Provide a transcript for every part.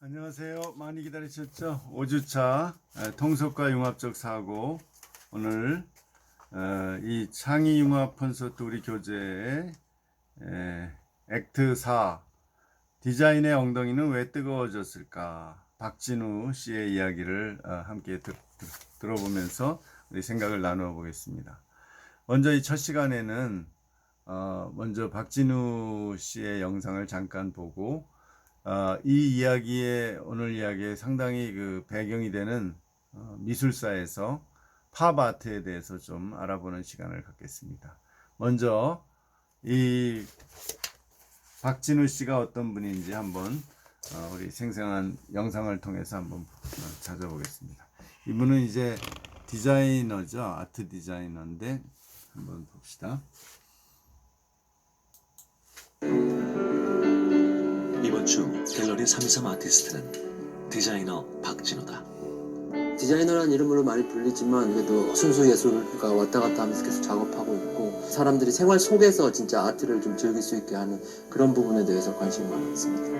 안녕하세요. 많이 기다리셨죠? 5주차 통속과 융합적 사고. 오늘 이 창의융합 콘서트 우리 교재의 액트 4 디자인의 엉덩이는 왜 뜨거워졌을까? 박진우 씨의 이야기를 함께 들어보면서 우리 생각을 나누어 보겠습니다. 먼저 이 첫 시간에는 먼저 박진우 씨의 영상을 잠깐 보고 이 이야기의 오늘 이야기에 상당히 그 배경이 되는 미술사에서 팝아트에 대해서 좀 알아보는 시간을 갖겠습니다. 먼저 이 박진우 씨가 어떤 분인지 한번 우리 생생한 영상을 통해서 한번 찾아보겠습니다. 이분은 이제 디자이너죠. 아트 디자이너인데 한번 봅시다. 이번 주 갤러리 323 아티스트는 디자이너 박진우다. 디자이너라는 이름으로 많이 불리지만 그래도 순수 예술가 왔다 갔다 하면서 계속 작업하고 있고 사람들이 생활 속에서 진짜 아트를 좀 즐길 수 있게 하는 그런 부분에 대해서 관심이 많았습니다.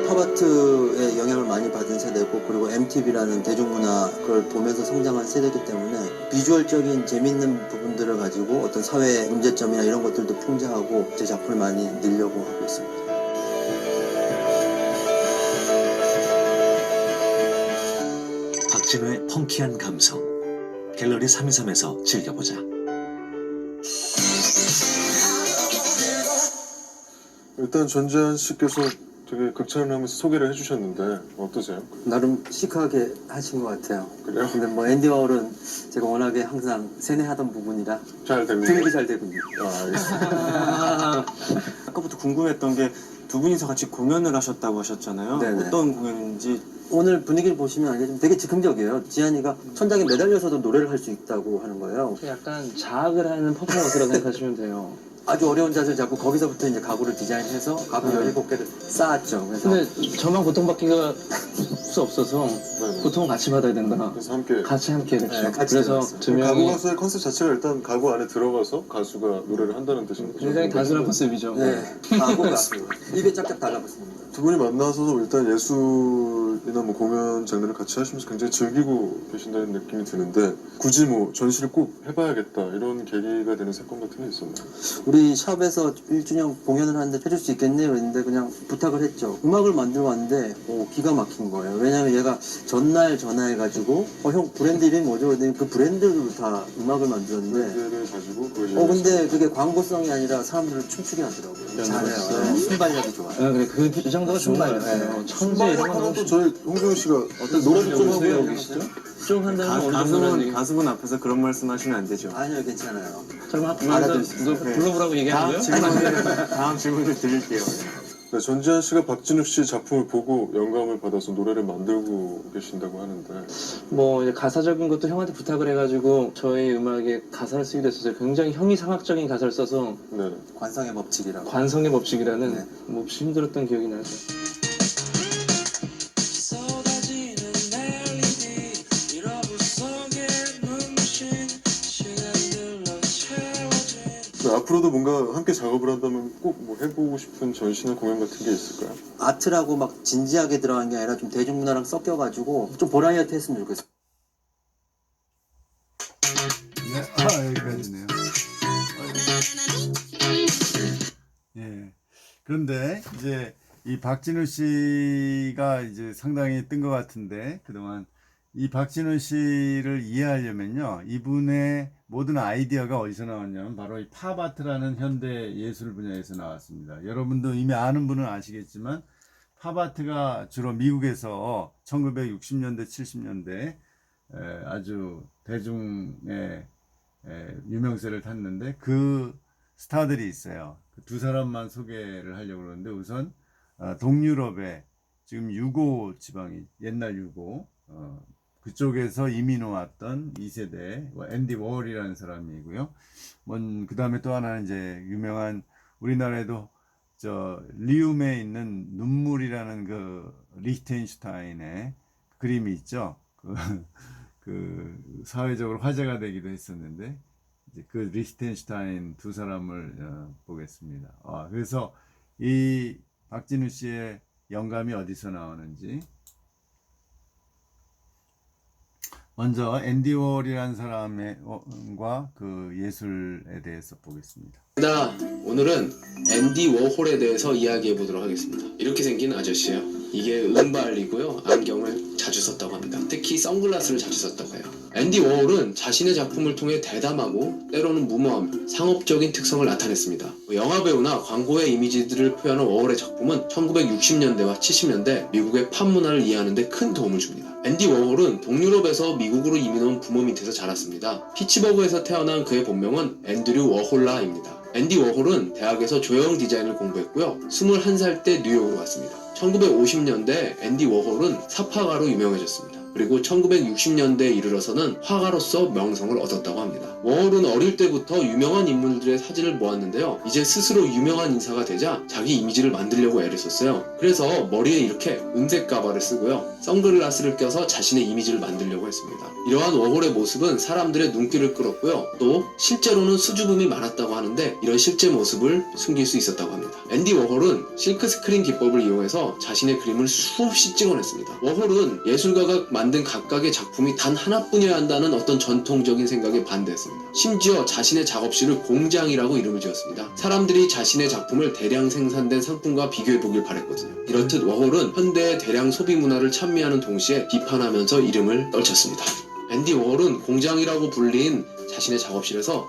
팝아트의 영향을 많이 받은 세대고 그리고 MTV라는 대중문화 그걸 보면서 성장한 세대이기 때문에 비주얼적인 재밌는 부분들을 가지고 어떤 사회 문제점이나 이런 것들도 풍자하고 제 작품을 많이 늘려고 하고 있습니다. 박진우의 펑키한 감성. 갤러리 323에서 즐겨보자. 일단 전재한 씨께서 되게 극찬을 하면서 소개를 해주셨는데 어떠세요? 나름 시크하게 하신 것 같아요. 그래요? 근데 뭐 앤디 워홀은 제가 워낙에 항상 세뇌하던 부분이라 잘 되고 되게 잘 되군요. 알겠습니다. 아까부터 궁금했던 게 두 분이서 같이 공연을 하셨다고 하셨잖아요. 네네. 어떤 공연인지. 오늘 분위기를 보시면 알겠지만 되게 즉흥적이에요. 지한이가 천장에 매달려서도 노래를 할 수 있다고 하는 거예요. 약간 자학을 하는 퍼포먼스라고 생각하시면 돼요. 아주 어려운 자세를 잡고 거기서부터 이제 가구를 디자인해서 가구 17개를 쌓았죠. 그래서 근데 저만 고통받기가 수 없어서 네네. 고통은 같이 받아야 된다. 그래서 함께 같이 함께 그렇죠. 네, 같이 그래서 들어갔어요. 두 가구 명이 가수의 컨셉 자체가 일단 가구 안에 들어가서 가수가 노래를 한다는 뜻인 거죠. 굉장히 단순한 컨셉이죠. 네, 가구가 입에 짝짝 달라붙습니다. 두 분이 만나서 일단 예술이나 뭐 공연 장르를 같이 하시면서 굉장히 즐기고 계신다는 느낌이 드는데 굳이 뭐 전시를 꼭 해봐야겠다 이런 계기가 되는 사건 같은 게 있었나요? 우리 샵에서 1주년 공연을 하는데 해줄 수 있겠네요. 그랬는데 그냥 부탁을 했죠. 음악을 만들어 왔는데 기가 막힌 거예요. 왜냐면 얘가 전날 전화해가지고 형 브랜드 이름이 뭐죠? 그랬더니 그 브랜드로 다 음악을 만들었는데 브랜드를 가지고 그 근데 그게 광고성이 아니라 사람들을 춤추게 하더라고요. 잘해요. 네, 순발력이 좋아요. 그래, 그 정도가 좋은 거 같아요. 천재 이런 건 하면 너무 또 저희 홍정우 씨가 어떤 노래도 좀 하고 여기 계시죠? 쭉 한다는 건 어느 정도 가수분 앞에서 그런 말씀 하시면 안 되죠. 아니요, 괜찮아요. 설마 알아들 수 너 불러보라고 얘기하는 거예요? 다음 질문을 드릴게요. 네, 전지현 씨가 박진욱 씨 작품을 보고 영감을 받아서 노래를 만들고 계신다고 하는데 뭐 이제 가사적인 것도 형한테 부탁을 해가지고 저희 음악에 가사를 쓰게 됐었어요. 굉장히 형이상학적인 가사를 써서 네. 관성의 법칙이라고. 관성의 법칙이라는 네. 몹시 힘들었던 기억이 나죠. 네, 앞으로도 뭔가 함께 작업을 한다면 꼭 뭐 해보고 싶은 전시나 공연 같은 게 있을까요? 아트라고 막 진지하게 들어간 게 아니라 좀 대중문화랑 섞여가지고 좀 보라이어티 했으면 좋겠어요. 네, 여기까지네요. 예. 그런데 이제 이 박진우 씨가 이제 상당히 뜬 것 같은데 그동안 이 박진우 씨를 이해하려면요, 이분의 모든 아이디어가 어디서 나왔냐면 바로 이 팝아트라는 현대 예술 분야에서 나왔습니다. 여러분도 이미 아는 분은 아시겠지만 팝아트가 주로 미국에서 1960년대, 70년대 아주 대중의 유명세를 탔는데 그 스타들이 있어요. 그 두 사람만 소개를 하려고 그러는데 우선 동유럽의 지금 유고 지방이 옛날 유고 그쪽에서 이민 왔던 2세대 앤디 워홀이라는 사람이고요. 그 다음에 또 하나는 이제 유명한 우리나라에도 저 리움에 있는 눈물이라는 그 리히텐슈타인의 그림이 있죠. 그 사회적으로 화제가 되기도 했었는데 이제 그 리히텐슈타인 두 사람을 보겠습니다. 그래서 이 박진우 씨의 영감이 어디서 나오는지 먼저 앤디 워홀이라는 사람과 그 예술에 대해서 보겠습니다. 오늘은 앤디 워홀에 대해서 이야기해 보도록 하겠습니다. 이렇게 생긴 아저씨예요. 이게 은발이고요. 안경을 자주 썼다고 합니다. 특히 선글라스를 자주 썼다고 해요. 앤디 워홀은 자신의 작품을 통해 대담하고 때로는 무모함, 상업적인 특성을 나타냈습니다. 영화배우나 광고의 이미지들을 표현한 워홀의 작품은 1960년대와 70년대 미국의 팝 문화를 이해하는 데 큰 도움을 줍니다. 앤디 워홀은 동유럽에서 미국으로 이민 온 부모 밑에서 자랐습니다. 피츠버그에서 태어난 그의 본명은 앤드류 워홀라입니다. 앤디 워홀은 대학에서 조형 디자인을 공부했고요. 21살 때 뉴욕으로 갔습니다. 1950년대 앤디 워홀은 사파가로 유명해졌습니다. 그리고 1960년대에 이르러서는 화가로서 명성을 얻었다고 합니다. 워홀은 어릴 때부터 유명한 인물들의 사진을 모았는데요. 이제 스스로 유명한 인사가 되자 자기 이미지를 만들려고 애를 썼어요. 그래서 머리에 이렇게 은색 가발을 쓰고요. 선글라스를 껴서 자신의 이미지를 만들려고 했습니다. 이러한 워홀의 모습은 사람들의 눈길을 끌었고요. 또 실제로는 수줍음이 많았다고 하는데 이런 실제 모습을 숨길 수 있었다고 합니다. 앤디 워홀은 실크스크린 기법을 이용해서 자신의 그림을 수없이 찍어냈습니다. 워홀은 예술가가 만든 각각의 작품이 단 하나뿐이어야 한다는 어떤 전통적인 생각에 반대했습니다. 심지어 자신의 작업실을 공장이라고 이름을 지었습니다. 사람들이 자신의 작품을 대량 생산된 상품과 비교해보길 바랬거든요. 이렇듯 워홀은 현대의 대량 소비 문화를 찬미하는 동시에 비판하면서 이름을 떨쳤습니다. 앤디 워홀은 공장이라고 불린 자신의 작업실에서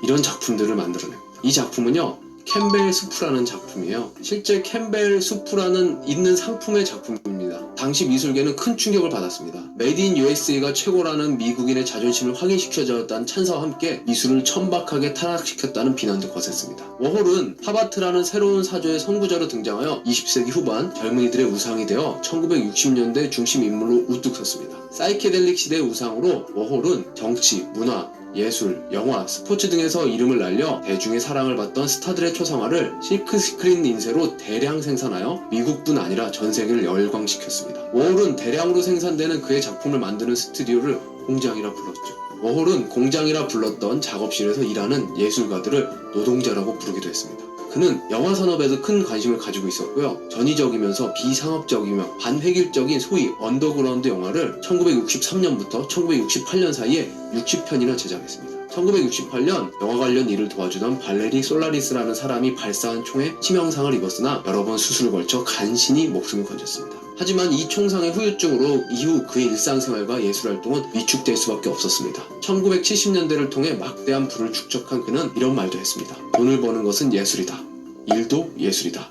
이런 작품들을 만들어냅니다. 이 작품은요, 캠벨 수프라는 작품이에요. 실제 캠벨 수프라는 있는 상품의 작품입니다. 당시 미술계는 큰 충격을 받았습니다. 메이드 인 USA가 최고라는 미국인의 자존심을 확인시켜줬다는 찬사와 함께 미술을 천박하게 타락시켰다는 비난도 거셌습니다. 워홀은 팝아트라는 새로운 사조의 선구자로 등장하여 20세기 후반 젊은이들의 우상이 되어 1960년대 중심 인물로 우뚝 섰습니다. 사이케델릭 시대의 우상으로 워홀은 정치, 문화, 예술, 영화, 스포츠 등에서 이름을 날려 대중의 사랑을 받던 스타들의 초상화를 실크스크린 인쇄로 대량 생산하여 미국뿐 아니라 전 세계를 열광시켰습니다. 워홀은 대량으로 생산되는 그의 작품을 만드는 스튜디오를 공장이라 불렀죠. 워홀은 공장이라 불렀던 작업실에서 일하는 예술가들을 노동자라고 부르기도 했습니다. 그는 영화 산업에도 큰 관심을 가지고 있었고요. 전위적이면서 비상업적이며 반획일적인 소위 언더그라운드 영화를 1963년부터 1968년 사이에 60편이나 제작했습니다. 1968년 영화 관련 일을 도와주던 발레리 솔라리스라는 사람이 발사한 총에 치명상을 입었으나 여러 번 수술을 걸쳐 간신히 목숨을 건졌습니다. 하지만 이 총상의 후유증으로 이후 그의 일상생활과 예술활동은 위축될 수밖에 없었습니다. 1970년대를 통해 막대한 부를 축적한 그는 이런 말도 했습니다. 돈을 버는 것은 예술이다. 일도 예술이다.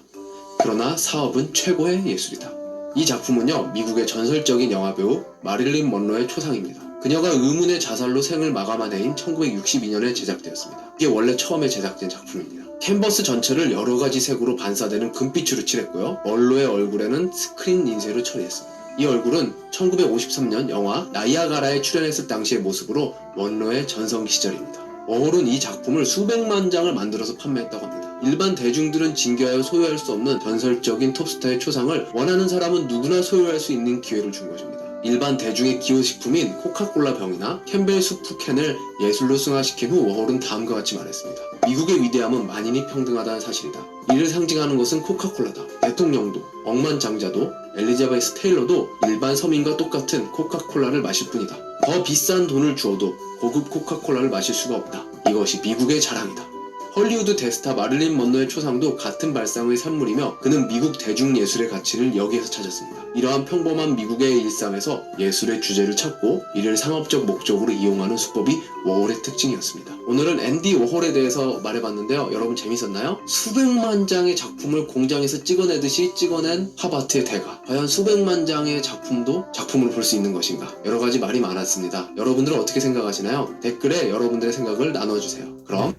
그러나 사업은 최고의 예술이다. 이 작품은요, 미국의 전설적인 영화배우 마릴린 먼로의 초상입니다. 그녀가 의문의 자살로 생을 마감한 해인 1962년에 제작되었습니다. 이게 원래 처음에 제작된 작품입니다. 캔버스 전체를 여러 가지 색으로 반사되는 금빛으로 칠했고요. 먼로의 얼굴에는 스크린 인쇄로 처리했습니다. 이 얼굴은 1953년 영화 나이아가라에 출연했을 당시의 모습으로 먼로의 전성기 시절입니다. 워홀은 이 작품을 수백만 장을 만들어서 판매했다고 합니다. 일반 대중들은 징계하여 소유할 수 없는 전설적인 톱스타의 초상을 원하는 사람은 누구나 소유할 수 있는 기회를 준 것입니다. 일반 대중의 기호식품인 코카콜라 병이나 캠벨 수프 캔을 예술로 승화시킨 후 워홀은 다음과 같이 말했습니다. 미국의 위대함은 만인이 평등하다는 사실이다. 이를 상징하는 것은 코카콜라다. 대통령도, 억만장자도, 엘리자베스 테일러도 일반 서민과 똑같은 코카콜라를 마실 뿐이다. 더 비싼 돈을 주어도 고급 코카콜라를 마실 수가 없다. 이것이 미국의 자랑이다. 헐리우드 대스타 마릴린 먼로의 초상도 같은 발상의 산물이며 그는 미국 대중예술의 가치를 여기에서 찾았습니다. 이러한 평범한 미국의 일상에서 예술의 주제를 찾고 이를 상업적 목적으로 이용하는 수법이 워홀의 특징이었습니다. 오늘은 앤디 워홀에 대해서 말해봤는데요. 여러분 재밌었나요? 수백만 장의 작품을 공장에서 찍어내듯이 찍어낸 팝아트의 대가. 과연 수백만 장의 작품도 작품으로 볼 수 있는 것인가? 여러 가지 말이 많았습니다. 여러분들은 어떻게 생각하시나요? 댓글에 여러분들의 생각을 나눠주세요. 그럼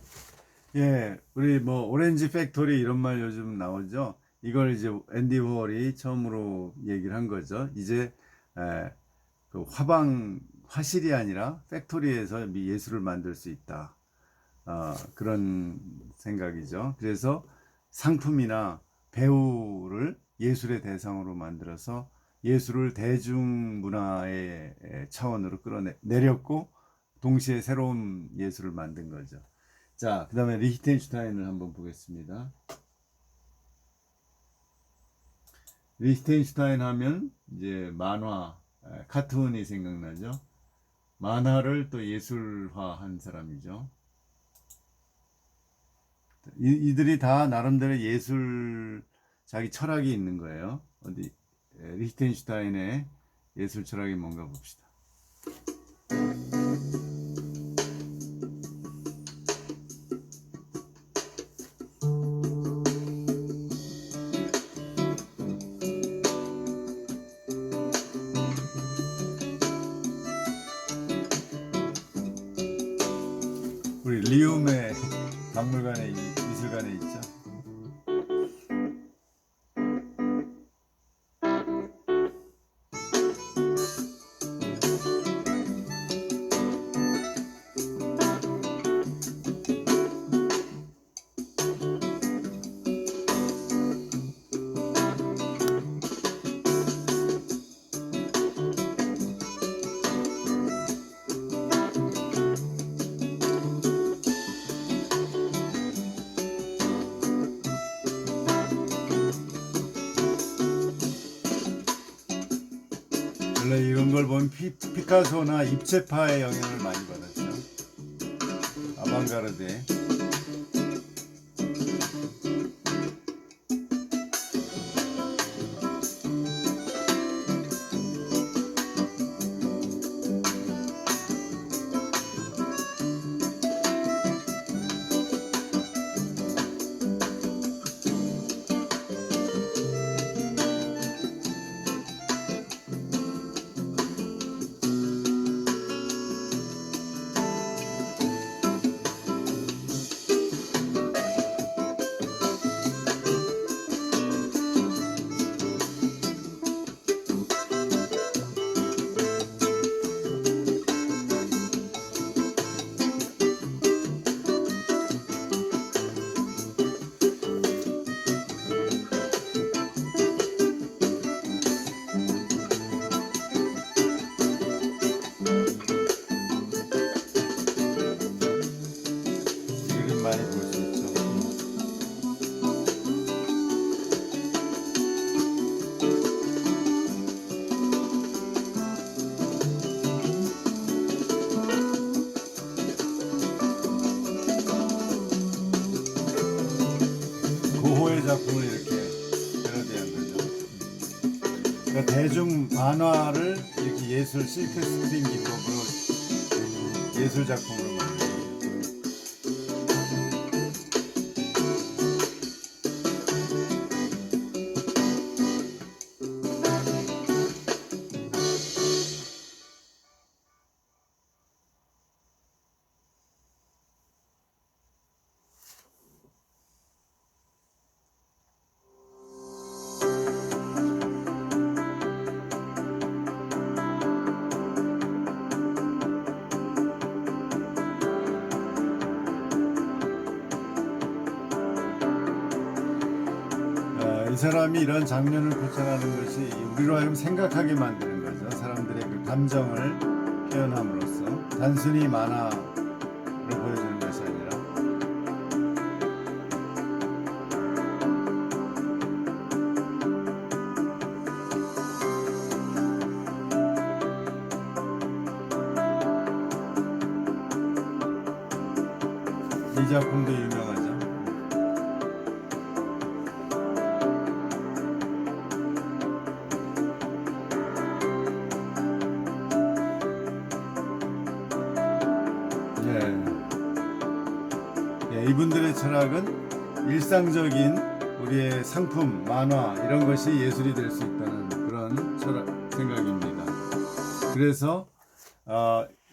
예, 우리 뭐 오렌지 팩토리 이런 말 요즘 나오죠. 이걸 이제 앤디 워홀이 처음으로 얘기를 한 거죠. 이제 그 화실이 아니라 팩토리에서 예술을 만들 수 있다. 그런 생각이죠. 그래서 상품이나 배우를 예술의 대상으로 만들어서 예술을 대중문화의 차원으로 끌어내렸고 동시에 새로운 예술을 만든 거죠. 자, 그 다음에 리히텐슈타인을 한번 보겠습니다. 리히텐슈타인 하면 이제 만화, 카툰이 생각나죠. 만화를 또 예술화한 사람이죠. 이들이 다 나름대로 예술, 자기 철학이 있는 거예요. 어디 리히텐슈타인의 예술 철학이 뭔가 봅시다. 우리 리움의 박물관에, 미술관에 있죠. 원래 이런 걸 보면 피카소나 입체파의 영향을 많이 받았죠. 아방가르드에. 그림 많이 볼 수 있죠. 고호의 작품을 이렇게 패러디한 거죠. 그러니까 대중 만화를 이렇게 예술 실크 스크린 기법으로 예술 작품으로 만든 거예요. 이 사람이 이런 장면을 표현하는 것이 우리로 하여금 생각하게 만드는 거죠. 사람들의 그 감정을 표현함으로써 단순히 만화를 보여주는 것이 아니라. 이 작품도 유명하죠. 이분들의 철학은 일상적인 우리의 상품, 만화 이런 것이 예술이 될 수 있다는 그런 철학 생각입니다. 그래서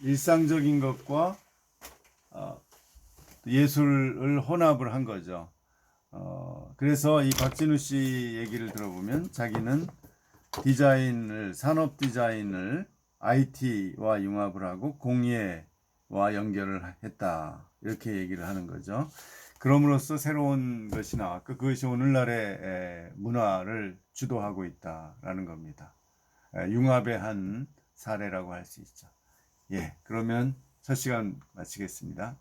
일상적인 것과 예술을 혼합을 한 거죠. 그래서 이 박진우 씨 얘기를 들어보면 자기는 디자인을, 산업 디자인을 IT와 융합을 하고 공예와 연결을 했다. 이렇게 얘기를 하는 거죠. 그럼으로써 새로운 것이 나왔고 그것이 오늘날의 문화를 주도하고 있다라는 겁니다. 융합의 한 사례라고 할 수 있죠. 예, 그러면 첫 시간 마치겠습니다.